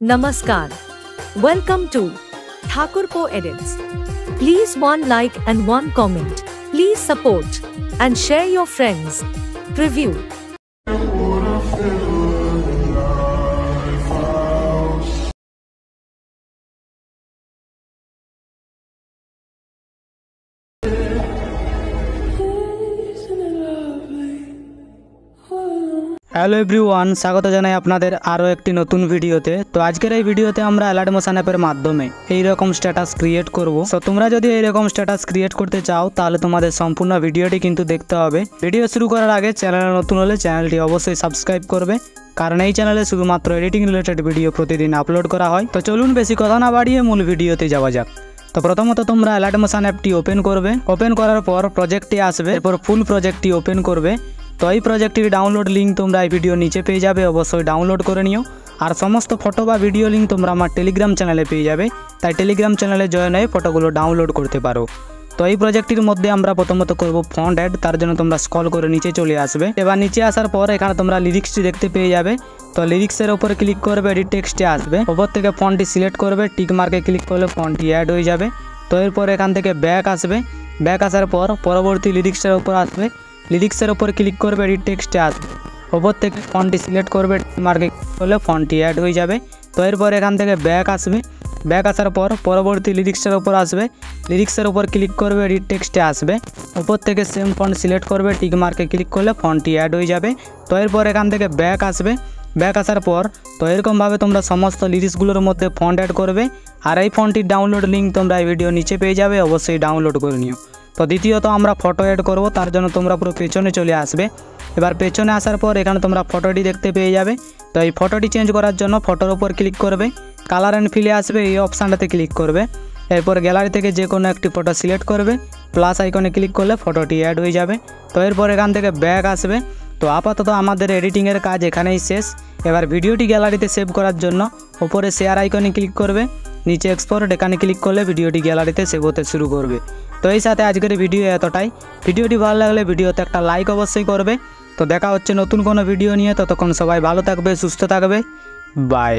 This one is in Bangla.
Namaskar. Welcome to Thakurpo Edits. Please one like and one comment. Please support and share your friends. Preview. Hello everyone, স্বাগত জানাই আপনাদের আরও একটি নতুন ভিডিওতে। তো আজকের এই ভিডিওতে আমরা অ্যালার্ট মোশন অ্যাপের মাধ্যমে এই রকম স্ট্যাটাস ক্রিয়েট করব। তো তোমরা যদি এই রকম স্ট্যাটাস ক্রিয়েট করতে চাও তাহলে তোমাদের সম্পূর্ণ ভিডিওটি কিন্তু দেখতে হবে। ভিডিও শুরু করার আগে চ্যানেলে নতুন হলে চ্যানেলটি অবশ্যই সাবস্ক্রাইব করবে, কারণ এই চ্যানেলে শুধুমাত্র এডিটিং রিলেটেড ভিডিও প্রতিদিন আপলোড করা হয়। তো চলুন বেশি কথা না বাড়িয়ে মূল ভিডিওতে যাওয়া যাক। তো প্রথমত তোমরা অ্যালার্ট মোশন অ্যাপটি ওপেন করবে। ওপেন করার পর প্রজেক্টটি আসবে, এরপর ফুল প্রজেক্টটি ওপেন করবে। তো এই প্রজেক্টটির ডাউনলোড লিঙ্ক তোমরা এই ভিডিও নিচে পেয়ে যাবে, অবশ্যই ডাউনলোড করে নিও। আর সমস্ত ফটো বা ভিডিও লিঙ্ক তোমরা আমার টেলিগ্রাম চ্যানেলে পেয়ে যাবে, তাই টেলিগ্রাম চ্যানেলে জয়েন হয়ে ফটোগুলো ডাউনলোড করতে পারো। তো এই প্রজেক্টটির মধ্যে আমরা প্রথমত করব ফন্ট অ্যাড, তার জন্য তোমরা স্ক্রল করে নিচে চলে আসবে। এবার নিচে আসার পর এখানে তোমরা লিরিক্সটি দেখতে পেয়ে যাবে। তো লিরিক্সের উপর ক্লিক করবে, এডিট টেক্সটে আসবে, ওপর থেকে ফন্টটি সিলেক্ট করবে, টিক মার্কে ক্লিক করলে ফন্টটি অ্যাড হয়ে যাবে। তো এরপর এখান থেকে ব্যাক আসবে, ব্যাক আসার পর পরবর্তী লিরিক্সের উপর আসবে, লিরিক্সের উপর ক্লিক করবে, এডিট টেক্সটে আসবে, ওপর থেকে ফন্টটি সিলেক্ট করবে, মার্কে ক্লিক করলে ফন্টটি অ্যাড হয়ে যাবে। তো এরপর এখান থেকে ব্যাক আসবে, ব্যাক আসার পর পরবর্তী লিরিক্সের উপর আসবে, লিরিক্সের উপর ক্লিক করবে, এডিট টেক্সটে আসবে, ওপর থেকে সেম ফন্ট সিলেক্ট করবে, টিক মার্কে ক্লিক করলে ফন্টটি অ্যাড হয়ে যাবে। তো এরপর এখান থেকে ব্যাক আসবে, ব্যাক আসার পর তো এরকমভাবে তোমরা সমস্ত লিরিক্সগুলোর মধ্যে ফন্ট অ্যাড করবে। আর এই ফন্টটির ডাউনলোড লিঙ্ক তোমরা এই ভিডিও নিচে পেয়ে যাবে, অবশ্যই ডাউনলোড করে নিও। তো দ্বিতীয়ত আমরা ফটো অ্যাড করব, তার জন্য তোমরা পুরো পেছনে চলে আসবে। এবার পেছনে আসার পর এখানে তোমরা ফটোটি দেখতে পেয়ে যাবে। তো এই ফটোটি চেঞ্জ করার জন্য ফটোর উপর ক্লিক করবে, কালার অ্যান্ড ফিলে আসবে, এই অপশানটাতে ক্লিক করবে। এরপর গ্যালারি থেকে যে কোনো একটি ফটো সিলেক্ট করবে, প্লাস আইকনে ক্লিক করলে ফটোটি অ্যাড হয়ে যাবে। তো এরপর এখান থেকে ব্যাক আসবে। তো আপাতত আমাদের এডিটিংয়ের কাজ এখানেই শেষ। এবার ভিডিওটি গ্যালারিতে সেভ করার জন্য উপরে শেয়ার আইকনে ক্লিক করবে, নিচে এক্সপোর্ট এখানে ক্লিক করলে ভিডিওটি গ্যালারিতে সেভ হতে শুরু করবে। তো এই সাথে আজকের ভিডিও এতটাই। ভিডিওটি ভালো লাগলে ভিডিওতে একটা লাইক অবশ্যই করবে। তো দেখা হচ্ছে নতুন কোনো ভিডিও নিয়ে, ততক্ষণ সবাই ভালো থাকবে, সুস্থ থাকবে, বাই।